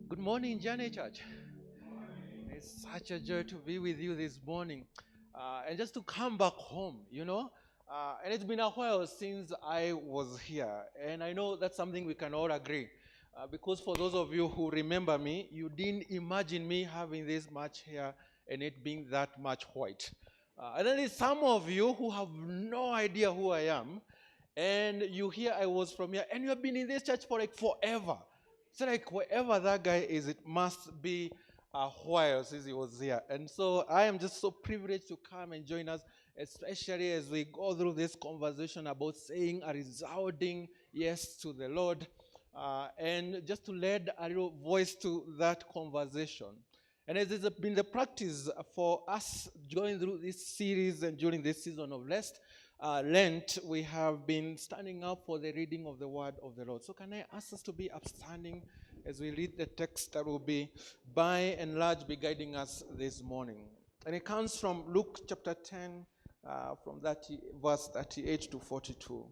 Good morning, Journey Church. It's such a joy to be with you this morning and just to come back home. And it's been a while since I was here, and I know that's something we can all agree. Because for those of you who remember me, you didn't imagine me having this much hair and it being that much white. And then there's some of you who have no idea who I am, and you hear I was from here, and you have been in this church for like forever. So like wherever that guy is, it must be a while since he was here. And so I am just so privileged to come and join us, especially as we go through this conversation about saying a resounding yes to the Lord, and just to lend a little voice to that conversation. And as it's been the practice for us going through this series and during this season of Lent, we have been standing up for the reading of the word of the Lord. So can I ask us to be upstanding as we read the text that will be, by and large, be guiding us this morning. And it comes from Luke chapter 10, from verse 38 to 42.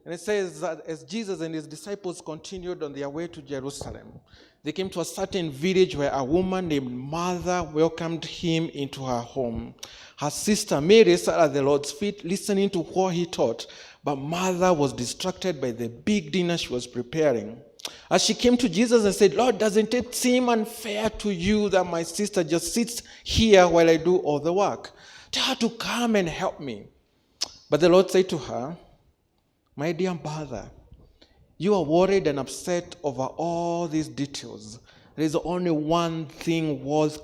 And it says that as Jesus and his disciples continued on their way to Jerusalem, they came to a certain village where a woman named Martha welcomed him into her home. Her sister Mary sat at the Lord's feet listening to what he taught, but Martha was distracted by the big dinner she was preparing. As she came to Jesus and said, "Lord, doesn't it seem unfair to you that my sister just sits here while I do all the work? Tell her to come and help me." But the Lord said to her, "My dear mother, you are worried and upset over all these details. There is only one thing worth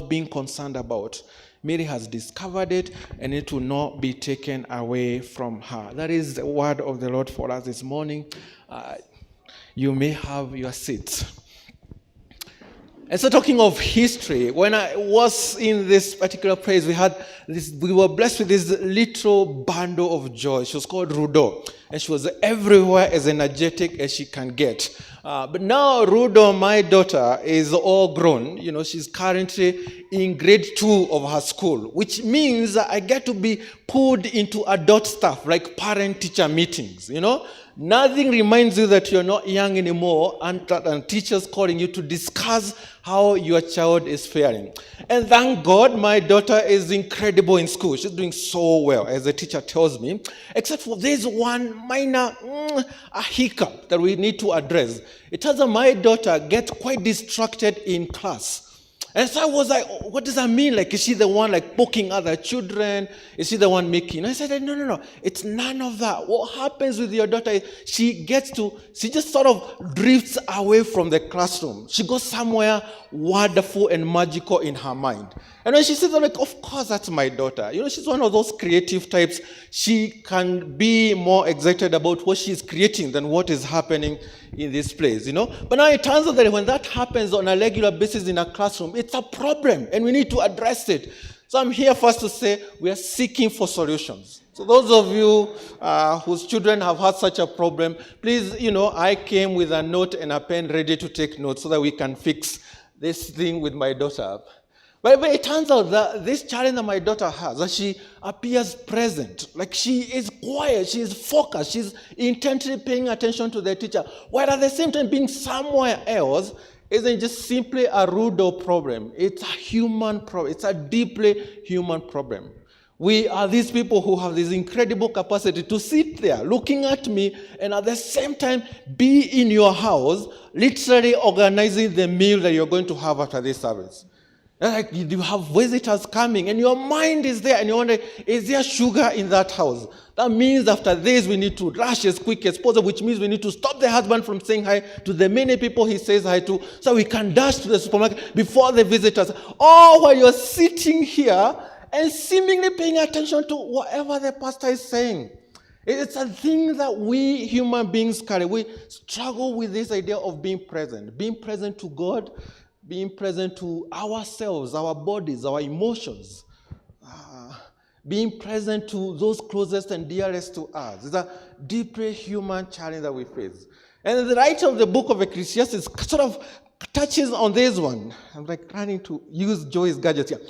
being concerned about. Mary has discovered it, and it will not be taken away from her." That is the word of the Lord for us this morning. You may have your seats. And so, talking of history, when I was in this particular place, we were blessed with this little bundle of joy. She was called Rudo, and she was everywhere as energetic as she can get. But now Rudo, my daughter, is all grown. She's currently in grade 2 of her school, which means I get to be pulled into adult stuff like parent-teacher meetings. Nothing reminds you that you're not young anymore and teachers calling you to discuss how your child is faring. And thank God my daughter is incredible in school. She's doing so well, as the teacher tells me, except for this one minor a hiccup that we need to address. It turns out my daughter gets quite distracted in class. And so I was like, what does that mean? Like, is she the one like poking other children? Is she the one making? I said, no. It's none of that. What happens with your daughter is she just sort of drifts away from the classroom. She goes somewhere wonderful and magical in her mind. And when she says, I'm like, of course, that's my daughter. She's one of those creative types. She can be more excited about what she's creating than what is happening in this place, But now it turns out that when that happens on a regular basis in a classroom, it's a problem and we need to address it. So I'm here first to say we are seeking for solutions. So those of you whose children have had such a problem, please, I came with a note and a pen ready to take notes so that we can fix this thing with my daughter. But it turns out that this challenge that my daughter has, that she appears present, like she is quiet, she is focused, she's intently paying attention to the teacher, while at the same time being somewhere else, isn't just simply a rude problem. It's a human problem. It's a deeply human problem. We are these people who have this incredible capacity to sit there looking at me and at the same time be in your house, literally organizing the meal that you're going to have after this service. Like you have visitors coming and your mind is there and you wonder, is there sugar in that house? That means after this we need to rush as quick as possible, which means we need to stop the husband from saying hi to the many people he says hi to so we can dash to the supermarket before the visitors. All while you're sitting here and seemingly paying attention to whatever the pastor is saying. It's a thing that we human beings carry. We struggle with this idea of being present to God, being present to ourselves, our bodies, our emotions, being present to those closest and dearest to us. It's a deeply human challenge that we face. And the writer of the book of Ecclesiastes sort of touches on this one. I'm like trying to use Joy's gadget here.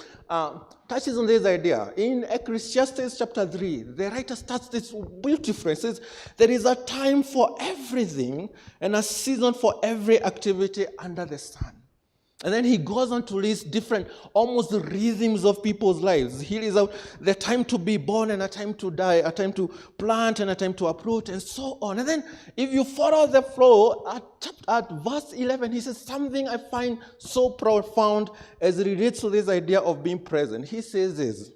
Touches on this idea. In Ecclesiastes chapter 3, the writer starts this beautiful. It says, there is a time for everything and a season for every activity under the sun. And then he goes on to list different, almost rhythms of people's lives. Here is the time to be born and a time to die, a time to plant and a time to uproot, and so on. And then if you follow the flow, at verse 11, he says something I find so profound as it relates to this idea of being present. He says this: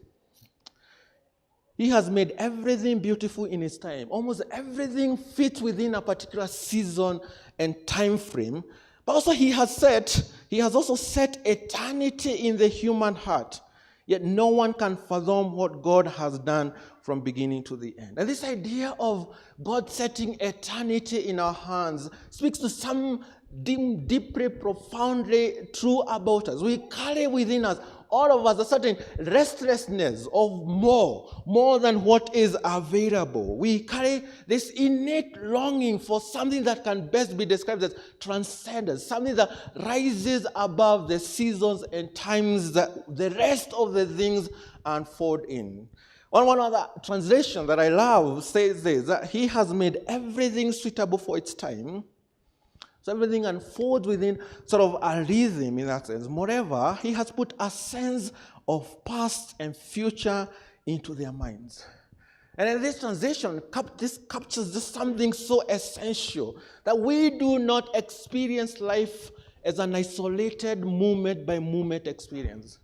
he has made everything beautiful in his time. Almost everything fits within a particular season and time frame. But also he has also set eternity in the human heart. Yet no one can fathom what God has done from beginning to the end. And this idea of God setting eternity in our hands speaks to some deeply, profoundly true about us. We carry within us, all of us, a certain restlessness of more than what is available. We carry this innate longing for something that can best be described as transcendence, something that rises above the seasons and times that the rest of the things unfold in. One other translation that I love says this, that he has made everything suitable for its time. So everything unfolds within sort of a rhythm in that sense. Moreover, he has put a sense of past and future into their minds. And in this transition, this captures just something so essential, that we do not experience life as an isolated moment-by-moment experience.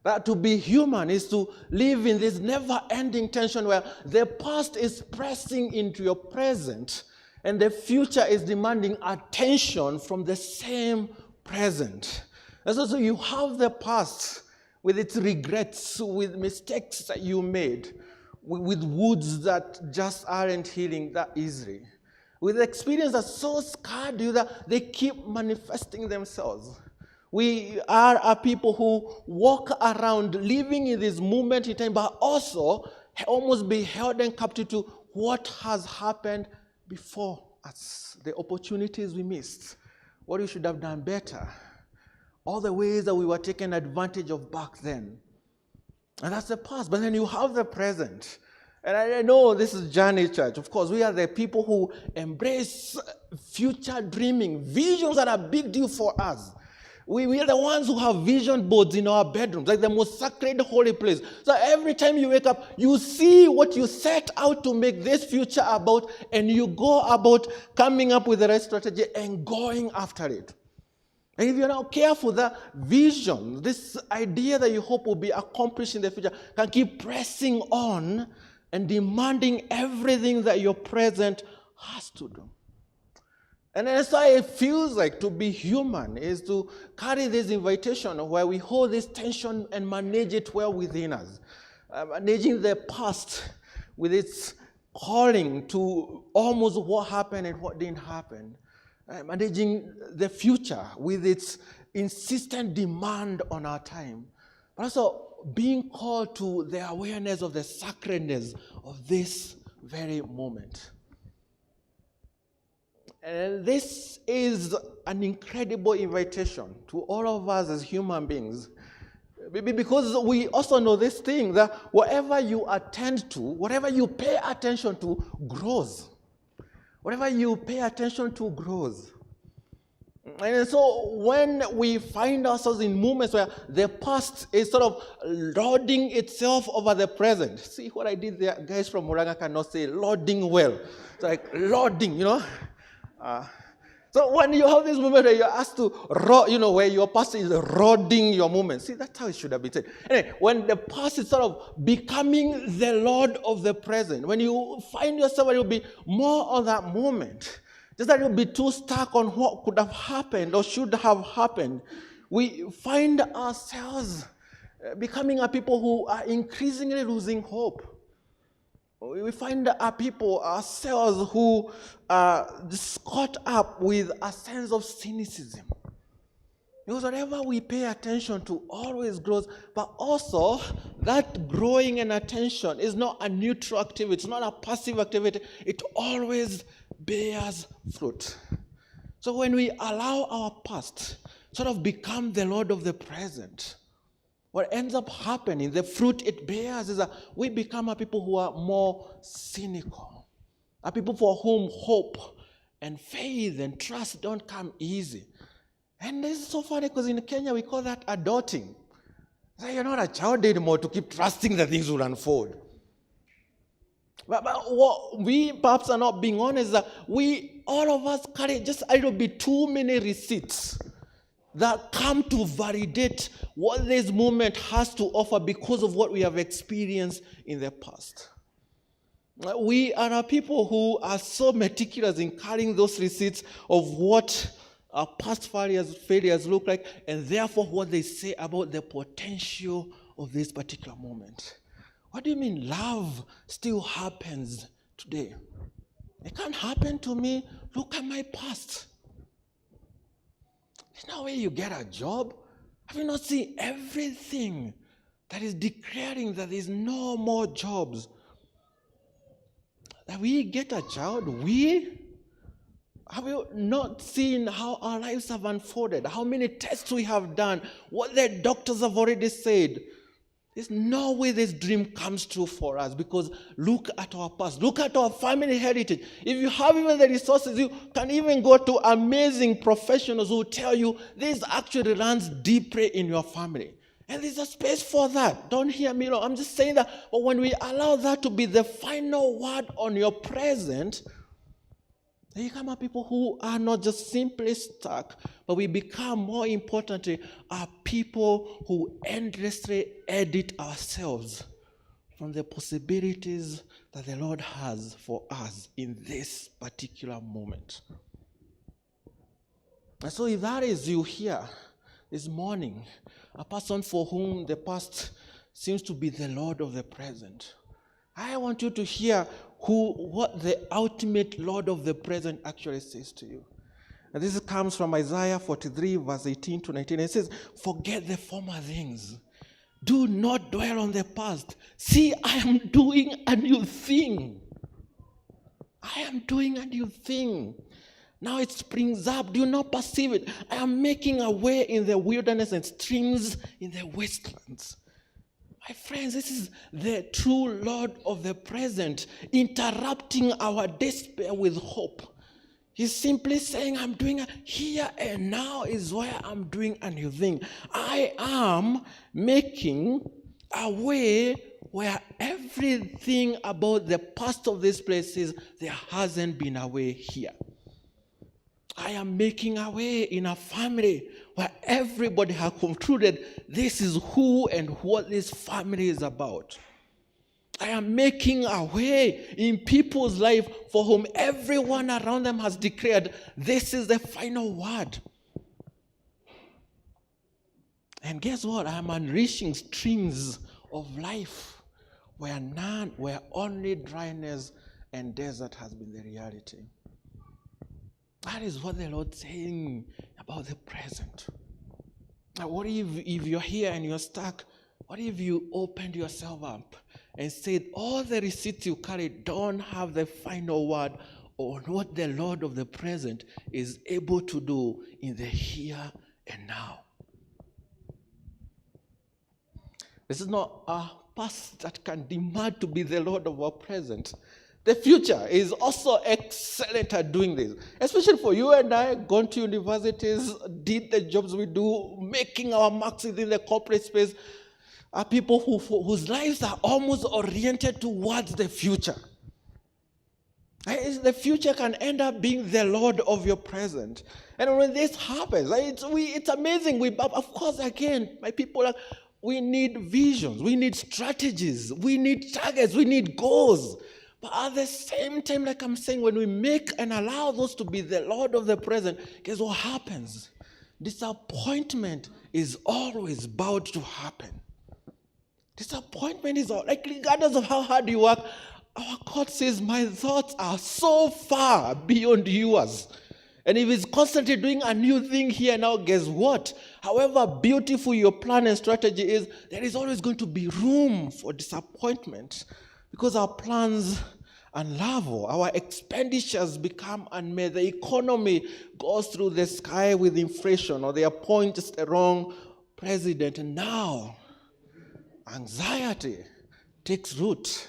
That to be human is to live in this never-ending tension where the past is pressing into your present, and the future is demanding attention from the same present. And so you have the past with its regrets, with mistakes that you made, with wounds that just aren't healing that easily, with experiences that so scarred you that they keep manifesting themselves. We are a people who walk around living in this moment in time, but also almost be held in captive to what has happened before us, the opportunities we missed, what we should have done better, all the ways that we were taken advantage of back then. And that's the past. But then you have the present. And I know this is Journey Church. Of course, we are the people who embrace future dreaming, visions that are a big deal for us. We are the ones who have vision boards in our bedrooms, like the most sacred holy place. So every time you wake up, you see what you set out to make this future about, and you go about coming up with the right strategy and going after it. And if you're not careful, that vision, this idea that you hope will be accomplished in the future, can keep pressing on and demanding everything that your present has to do. And that's why it feels like to be human is to carry this invitation where we hold this tension and manage it well within us. Managing the past with its calling to almost what happened and what didn't happen. Managing the future with its insistent demand on our time. But also being called to the awareness of the sacredness of this very moment. And this is an incredible invitation to all of us as human beings. Because we also know this thing, that whatever you attend to, whatever you pay attention to, grows. Whatever you pay attention to grows. And so when we find ourselves in moments where the past is sort of lording itself over the present. See what I did there? Guys from Muranga cannot say lording well. It's like lording, you know. So when you have this moment where you're asked to, where your past is rodding your moment. See, that's how it should have been said. Anyway, when the past is sort of becoming the Lord of the present, when you find yourself, you'll be more on that moment. Just that you'll be too stuck on what could have happened or should have happened. We find ourselves becoming a people who are increasingly losing hope. We find our people, ourselves, who are just caught up with a sense of cynicism. Because whatever we pay attention to always grows, but also that growing and attention is not a neutral activity, it's not a passive activity, it always bears fruit. So when we allow our past sort of become the Lord of the present, what ends up happening, the fruit it bears, is that we become a people who are more cynical, a people for whom hope and faith and trust don't come easy. And this is so funny because in Kenya we call that adulting. So you're not a child anymore to keep trusting that things will unfold. But what we perhaps are not being honest is that all of us carry just a little bit too many receipts that come to validate what this movement has to offer because of what we have experienced in the past. We are a people who are so meticulous in carrying those receipts of what our past failures look like, and therefore what they say about the potential of this particular moment. What do you mean love still happens today? It can't happen to me. Look at my past. There's no way you get a job. Have you not seen everything that is declaring that there's no more jobs? That we get a child, have you not seen how our lives have unfolded? How many tests we have done? What the doctors have already said? There's no way this dream comes true for us because look at our past. Look at our family heritage. If you have even the resources, you can even go to amazing professionals who tell you this actually runs deeply in your family. And there's a space for that. Don't hear me wrong. I'm just saying that. But when we allow that to be the final word on your present, then you become a people who are not just simply stuck, but we become, more importantly, a people who endlessly edit ourselves from the possibilities that the Lord has for us in this particular moment. And so if that is you here this morning, a person for whom the past seems to be the Lord of the present, I want you to hear what the ultimate Lord of the present actually says to you. And this comes from Isaiah 43, verse 18 to 19. It says, forget the former things. Do not dwell on the past. See, I am doing a new thing. I am doing a new thing. Now it springs up. Do you not perceive it? I am making a way in the wilderness and streams in the wastelands. My friends, this is the true Lord of the present, interrupting our despair with hope. He's simply saying, I'm doing here and now is where I'm doing a new thing. I am making a way where everything about the past of this place is there hasn't been a way here. I am making a way in a family where everybody has concluded this is who and what this family is about. I am making a way in people's life for whom everyone around them has declared this is the final word. And guess what? I am unleashing streams of life where only dryness and desert has been the reality. That is what the Lord's saying about the present. Now, what if you're here and you're stuck? What if you opened yourself up and said all the receipts you carry don't have the final word on what the Lord of the present is able to do in the here and now? This is not a past that can demand to be the Lord of our present. The future is also excellent at doing this, especially for you and I, gone to universities, did the jobs we do, making our marks within the corporate space, are people whose lives are almost oriented towards the future. The future can end up being the Lord of your present. And when this happens, it's amazing. Of course, again, my people, we need visions, we need strategies, we need targets, we need goals. But at the same time, like I'm saying, when we make and allow those to be the Lord of the present, guess what happens? Disappointment is always bound to happen. Disappointment is regardless of how hard you work, our God says, my thoughts are so far beyond yours. And if it's constantly doing a new thing here now, guess what? However beautiful your plan and strategy is, there is always going to be room for disappointment because our plans unravel. Our expenditures become unmet. The economy goes through the sky with inflation, or they appoint just the wrong president. And now, anxiety takes root.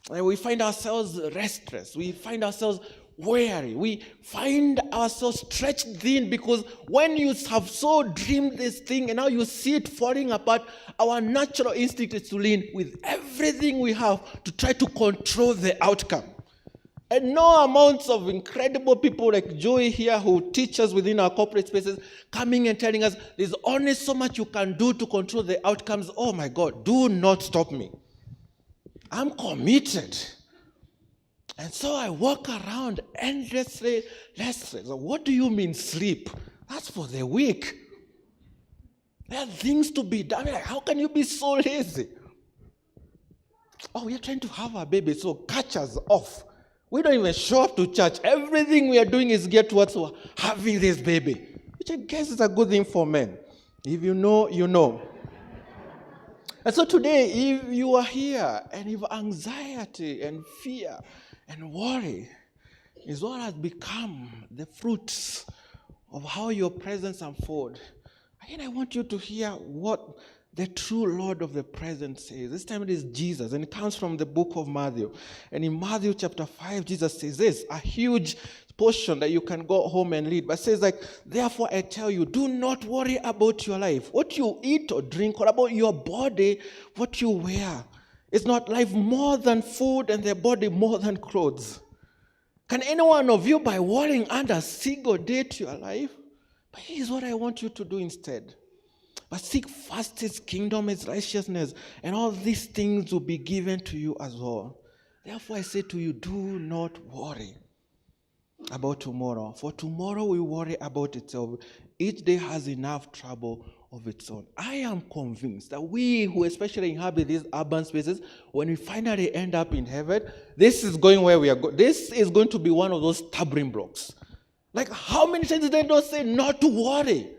And we find ourselves restless. We find ourselves weary. We find ourselves stretched thin, because when you have so dreamed this thing and now you see it falling apart, our natural instinct is to lean with everything we have to try to control the outcome. And no amounts of incredible people like Joey here, who teach us within our corporate spaces, coming and telling us there's only so much you can do to control the outcomes. Oh my God, do not stop me. I'm committed. And so I walk around endlessly restless. What do you mean sleep? That's for the weak. There are things to be done. Like, how can you be so lazy? Oh, we are trying to have a baby, so catch us off. We don't even show up to church. Everything we are doing is get towards having this baby, which I guess is a good thing for men. If you know, you know. And so today, if you are here and if anxiety and fear and worry is what has become the fruits of how your presence unfolds, again, I want you to hear what the true Lord of the present says. This time it is Jesus, and it comes from the book of Matthew. And in Matthew chapter 5, Jesus says this, a huge portion that you can go home and read, but it says like, therefore I tell you, do not worry about your life, what you eat or drink, or about your body, what you wear. Is not life more than food, and the body more than clothes? Can any one of you, by worrying, add a single day to your life? But here's what I want you to do instead. But seek first his kingdom, his righteousness, and all these things will be given to you as well. Therefore I say to you, do not worry about tomorrow, for tomorrow will worry about itself. Each day has enough trouble of its own. I am convinced that we who especially inhabit these urban spaces, when we finally end up in heaven, this is going where we are going. This is going to be one of those stumbling blocks. Like, how many times did they not say not to worry?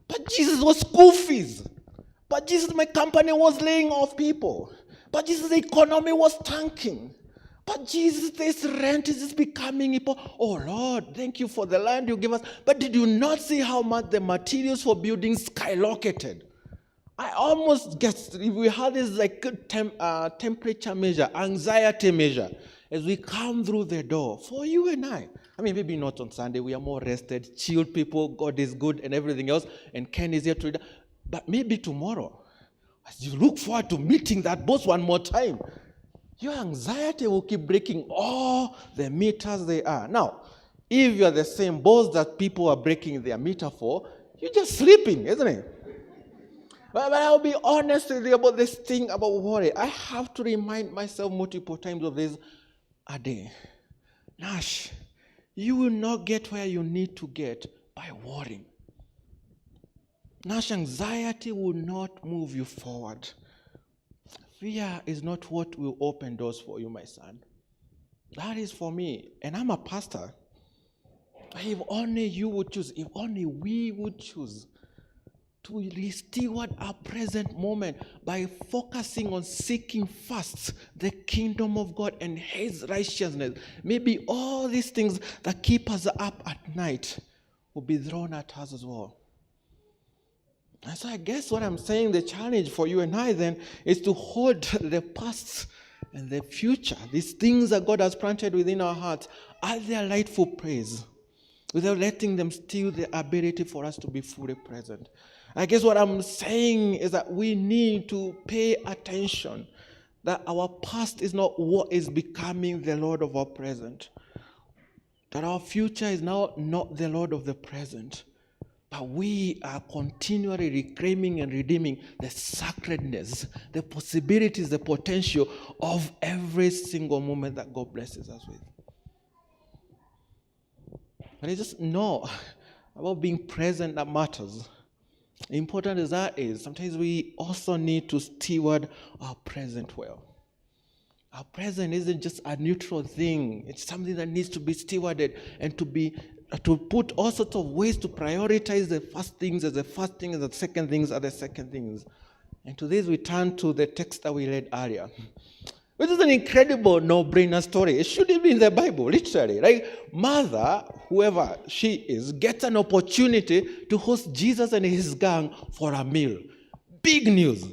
But Jesus was school fees. But Jesus, my company was laying off people. But Jesus, the economy was tanking. But Jesus, this rent is just becoming important. Oh Lord, thank you for the land you give us. But did you not see how much the materials for building skyrocketed? I almost guess if we had this like temperature measure, anxiety measure, as we come through the door, for you and I mean, maybe not on Sunday, we are more rested, chilled people, God is good and everything else, and Ken is here to read. But maybe tomorrow, as you look forward to meeting that boss one more time, your anxiety will keep breaking all the meters they are. Now, if you're the same boss that people are breaking their meter for, you're just sleeping, isn't it? But I'll be honest with you about this thing about worry. I have to remind myself multiple times of this a day. Nash, you will not get where you need to get by worrying. Nash, anxiety will not move you forward. Fear is not what will open doors for you, my son. That is for me. And I'm a pastor. If only you would choose, if only we would choose to steward our present moment by focusing on seeking first the kingdom of God and his righteousness, maybe all these things that keep us up at night will be thrown at us as well. And so I guess what I'm saying, the challenge for you and I then is to hold the past and the future, these things that God has planted within our hearts, as their rightful praise, without letting them steal the ability for us to be fully present. I guess what I'm saying is that we need to pay attention that our past is not what is becoming the Lord of our present. That our future is now not the Lord of the present. But we are continually reclaiming and redeeming the sacredness, the possibilities, the potential of every single moment that God blesses us with. And it's just know about being present that matters. Important as that is, sometimes we also need to steward our present well. Our present isn't just a neutral thing. It's something that needs to be stewarded and to put all sorts of ways to prioritize the first things as the first things, and the second things are the second things. And to this we turn to the text that we read earlier. Which is an incredible no-brainer story. It should be in the Bible, literally. Right? Mother, whoever she is, gets an opportunity to host Jesus and his gang for a meal. Big news.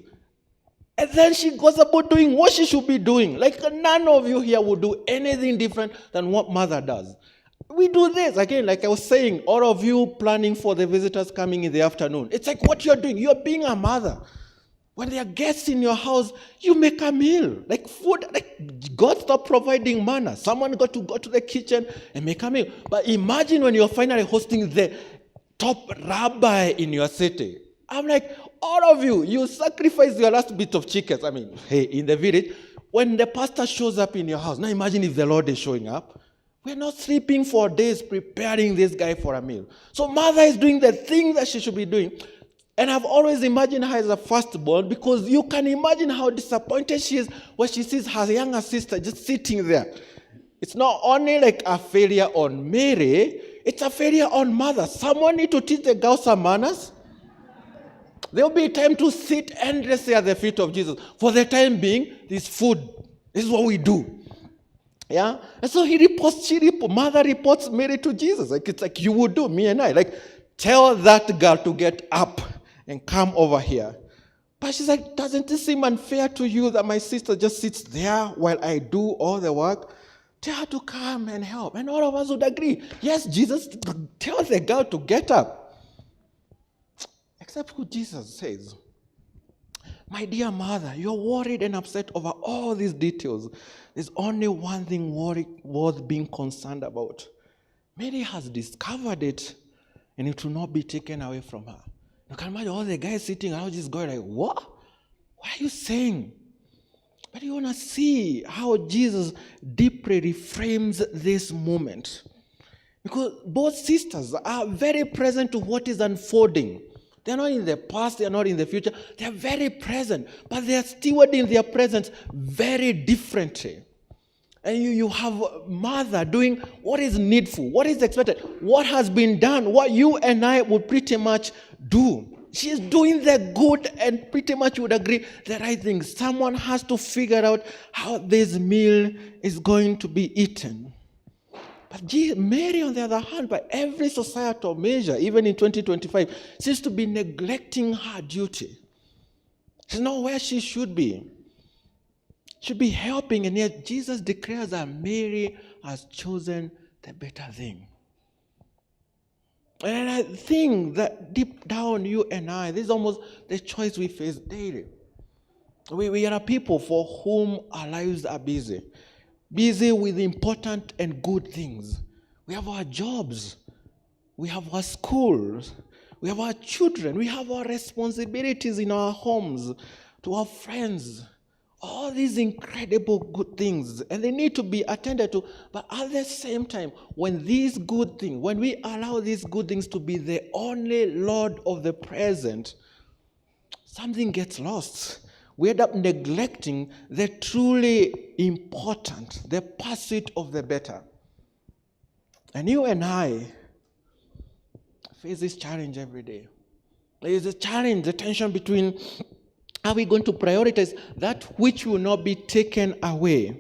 And then she goes about doing what she should be doing. Like none of you here would do anything different than what mother does. We do this. Again, like I was saying, all of you planning for the visitors coming in the afternoon. It's like what you're doing. You're being a mother. When there are guests in your house, you make a meal. Like food, like God stopped providing manna. Someone got to go to the kitchen and make a meal. But imagine when you're finally hosting the top rabbi in your city. I'm like, all of you, you sacrifice your last bit of chickens. I mean, hey, in the village, when the pastor shows up in your house, now imagine if the Lord is showing up. We're not sleeping for days preparing this guy for a meal. So mother is doing the thing that she should be doing. And I've always imagined her as a firstborn because you can imagine how disappointed she is when she sees her younger sister just sitting there. It's not only like a failure on Mary, it's a failure on mother. Someone need to teach the girl some manners. There'll be time to sit endlessly at the feet of Jesus. For the time being, this food. This is what we do. Yeah? And so mother reports Mary to Jesus. Like it's like you would do, me and I. Like, tell that girl to get up and come over here. But she's like, doesn't it seem unfair to you that my sister just sits there while I do all the work? Tell her to come and help. And all of us would agree. Yes, Jesus, tell the girl to get up. Except who Jesus says, my dear mother, you're worried and upset over all these details. There's only one thing worth being concerned about. Mary has discovered it, and it will not be taken away from her. You can imagine all the guys sitting around just going like, what? What are you saying? But you want to see how Jesus deeply reframes this moment. Because both sisters are very present to what is unfolding. They're not in the past, they're not in the future. They're very present, but they are stewarding their presence very differently. And you have mother doing what is needful, what is expected, what has been done, what you and I would pretty much do. She's doing the good and pretty much would agree the right thing. Someone has to figure out how this meal is going to be eaten. But Mary, on the other hand, by every societal measure, even in 2025, seems to be neglecting her duty. She's not where she should be. Should be helping, and yet Jesus declares that Mary has chosen the better thing. And I think that deep down, you and I, this is almost the choice we face daily. We are people for whom our lives are busy. Busy with important and good things. We have our jobs. We have our schools. We have our children. We have our responsibilities in our homes, to our friends. All these incredible good things, and they need to be attended to. But at the same time, when these good things, when we allow these good things to be the only Lord of the present, something gets lost. We end up neglecting the truly important, the pursuit of the better. And you and I face this challenge every day. There is a challenge, the tension between, are we going to prioritize that which will not be taken away?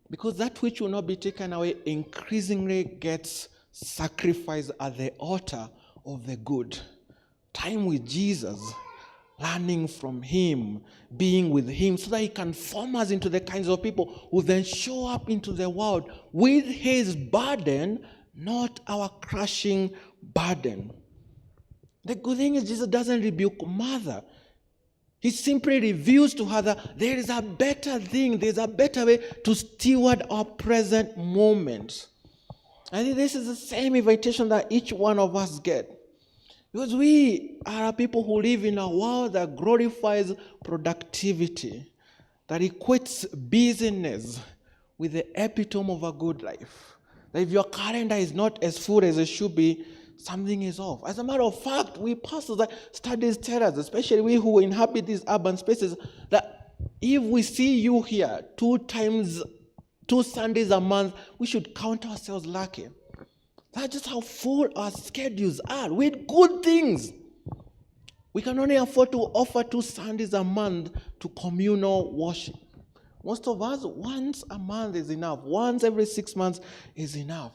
Because that which will not be taken away increasingly gets sacrificed at the altar of the good. Time with Jesus, learning from him, being with him, so that he can form us into the kinds of people who then show up into the world with his burden, not our crushing burden. The good thing is Jesus doesn't rebuke mother. He simply reveals to her that there is a better thing, there's a better way to steward our present moment. I think this is the same invitation that each one of us get. Because we are people who live in a world that glorifies productivity, that equates busyness with the epitome of a good life. That if your calendar is not as full as it should be, something is off. As a matter of fact, we pastors, that studies tell us, especially we who inhabit these urban spaces, that if we see you here 2 Sundays a month, we should count ourselves lucky. That's just how full our schedules are with good things. We can only afford to offer 2 Sundays a month to communal worship. Most of us, once a month is enough. Once every 6 months is enough.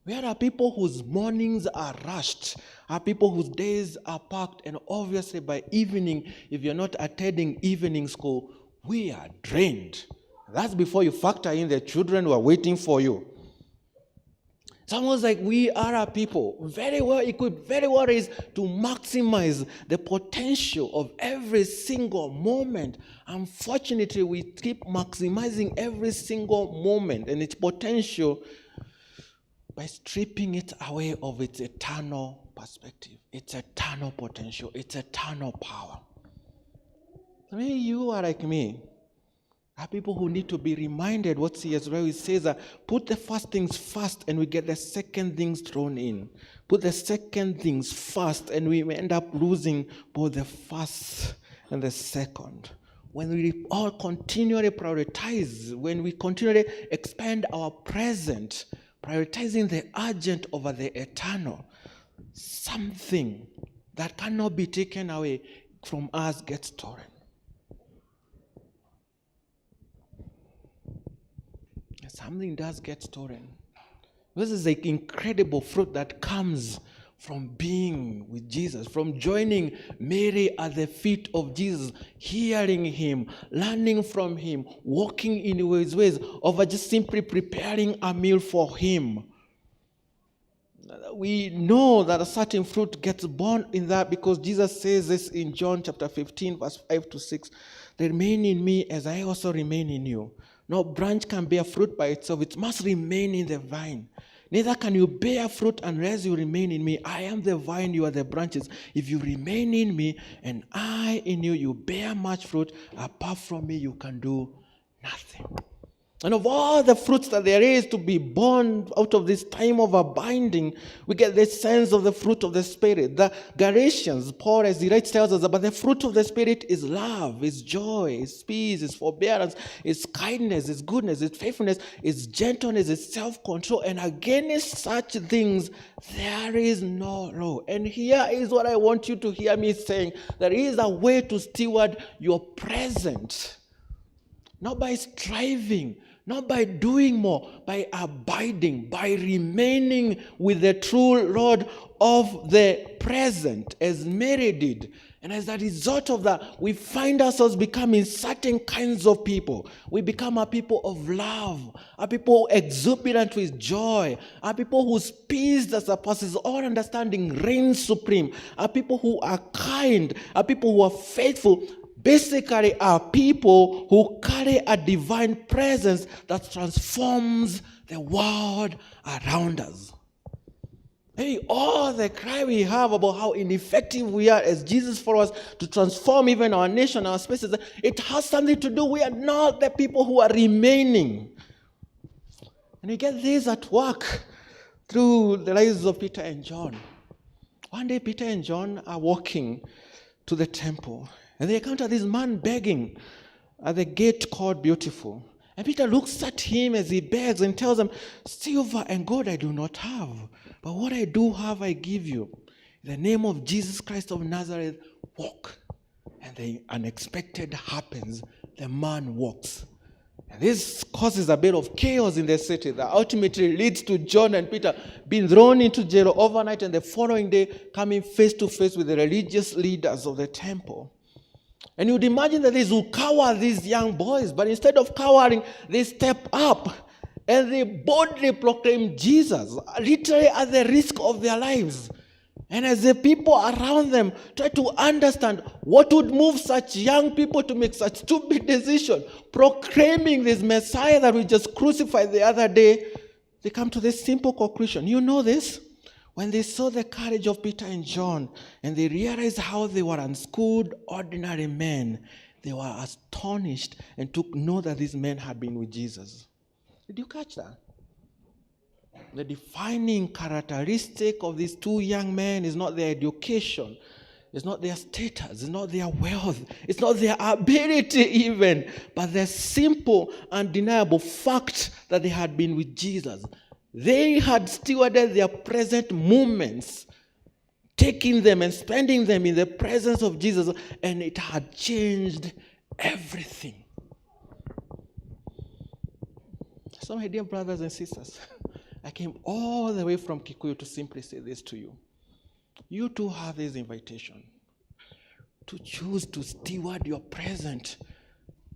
We are people whose mornings are rushed, are people whose days are packed, and obviously by evening, if you're not attending evening school, we are drained. That's before you factor in the children who are waiting for you. It's almost like we are a people very well equipped, very well raised to maximize the potential of every single moment. Unfortunately, we keep maximizing every single moment and its potential by stripping it away of its eternal perspective, its eternal potential, its eternal power. Maybe you are like me. Are people who need to be reminded what C.S. Lewis says, put the first things first and we get the second things thrown in. Put the second things first and we end up losing both the first and the second. When we all continually prioritize, when we continually expand our present, prioritizing the urgent over the eternal, something that cannot be taken away from us gets stolen. Something does get stolen. This is the incredible fruit that comes from being with Jesus, from joining Mary at the feet of Jesus, hearing him, learning from him, walking in his ways, over just simply preparing a meal for him. We know that a certain fruit gets born in that because Jesus says this in John chapter 15, verse 5 to 6. Remain in me as I also remain in you. No branch can bear fruit by itself. It must remain in the vine. Neither can you bear fruit unless you remain in me. I am the vine, you are the branches. If you remain in me and I in you, you bear much fruit. Apart from me, you can do nothing. And of all the fruits that there is to be born out of this time of abiding, we get this sense of the fruit of the Spirit. The Galatians, Paul as he writes tells us about the fruit of the Spirit is love, is joy, is peace, is forbearance, is kindness, is goodness, is faithfulness, is gentleness, is self-control. And against such things, there is no law. And here is what I want you to hear me saying. There is a way to steward your present. Not by striving, not by doing more, by abiding, by remaining with the true Lord of the present, as Mary did. And as a result of that, we find ourselves becoming certain kinds of people. We become a people of love, a people exuberant with joy, a people whose peace that surpasses all understanding reigns supreme, a people who are kind, a people who are faithful, basically are people who carry a divine presence that transforms the world around us. Maybe all the cry we have about how ineffective we are as Jesus followers to transform even our nation, our spaces, it has something to do. We are not the people who are remaining. And we get this at work through the lives of Peter and John. One day Peter and John are walking to the temple. And they encounter this man begging at the gate called Beautiful. And Peter looks at him as he begs and tells him, silver and gold I do not have, but what I do have I give you. In the name of Jesus Christ of Nazareth, walk. And the unexpected happens. The man walks. And this causes a bit of chaos in the city that ultimately leads to John and Peter being thrown into jail overnight and the following day coming face to face with the religious leaders of the temple. And you'd imagine that these will cower these young boys, but instead of cowering, they step up and they boldly proclaim Jesus, literally at the risk of their lives. And as the people around them try to understand what would move such young people to make such stupid decision, proclaiming this Messiah that we just crucified the other day, they come to this simple conclusion. You know this? When they saw the courage of Peter and John and they realized how they were unschooled, ordinary men, they were astonished and took note that these men had been with Jesus. Did you catch that? The defining characteristic of these two young men is not their education, it's not their status, it's not their wealth, it's not their ability even, but the simple, undeniable fact that they had been with Jesus. They had stewarded their present moments, taking them and spending them in the presence of Jesus, and it had changed everything. So, my dear brothers and sisters, I came all the way from Kikuyu to simply say this to you. You too have this invitation to choose to steward your present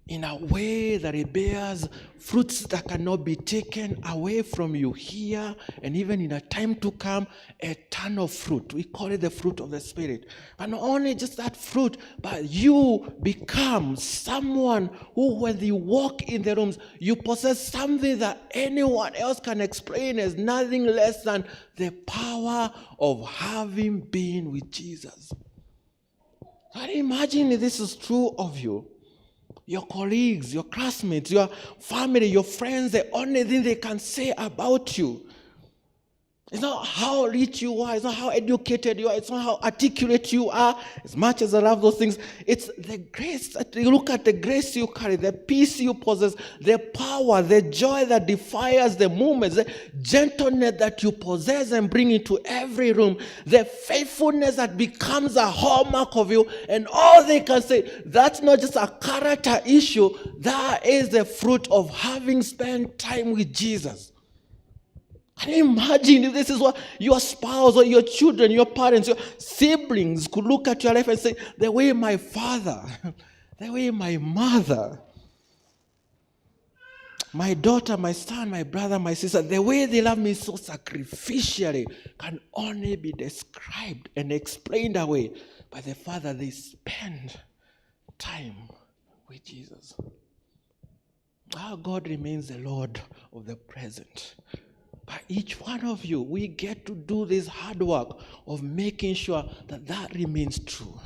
in a way that it bears fruits that cannot be taken away from you here and even in a time to come, eternal fruit. We call it the fruit of the Spirit. But not only just that fruit, but you become someone who, when you walk in the rooms, you possess something that anyone else can explain as nothing less than the power of having been with Jesus. So imagine if this is true of you. Your colleagues, your classmates, your family, your friends, the only thing they can say about you, it's not how rich you are, it's not how educated you are, it's not how articulate you are, as much as I love those things. It's the grace that you look at, the grace you carry, the peace you possess, the power, the joy that defies the moments, the gentleness that you possess and bring into every room, the faithfulness that becomes a hallmark of you, and all they can say, that's not just a character issue, that is the fruit of having spent time with Jesus. Can you imagine if this is what your spouse or your children, your parents, your siblings could look at your life and say, the way my father, the way my mother, my daughter, my son, my brother, my sister, the way they love me so sacrificially can only be described and explained away by the fact that they spend time with Jesus. Our God remains the Lord of the present. But each one of you, we get to do this hard work of making sure that that remains true.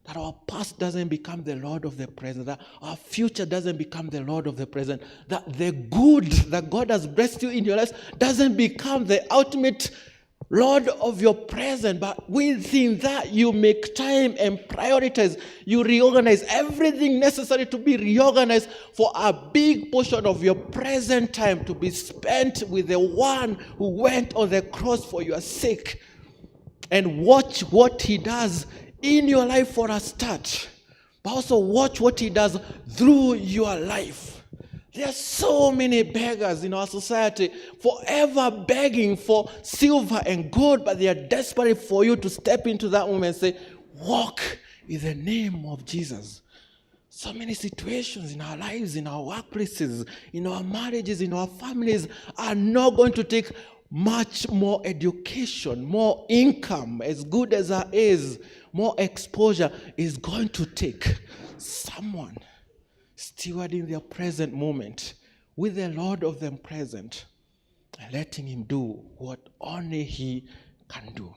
That our past doesn't become the Lord of the present. That our future doesn't become the Lord of the present. That the good that God has blessed you in your life doesn't become the ultimate Lord of your present. But within that, you make time and prioritize. You reorganize everything necessary to be reorganized for a big portion of your present time to be spent with the one who went on the cross for your sake. And watch what he does in your life for a start. But also watch what he does through your life. There are so many beggars in our society, forever begging for silver and gold, but they are desperate for you to step into that moment and say, walk in the name of Jesus. So many situations in our lives, in our workplaces, in our marriages, in our families are not going to take much more education, more income, as good as that is, more exposure is going to take someone stewarding their present moment with the Lord of them present and letting him do what only he can do.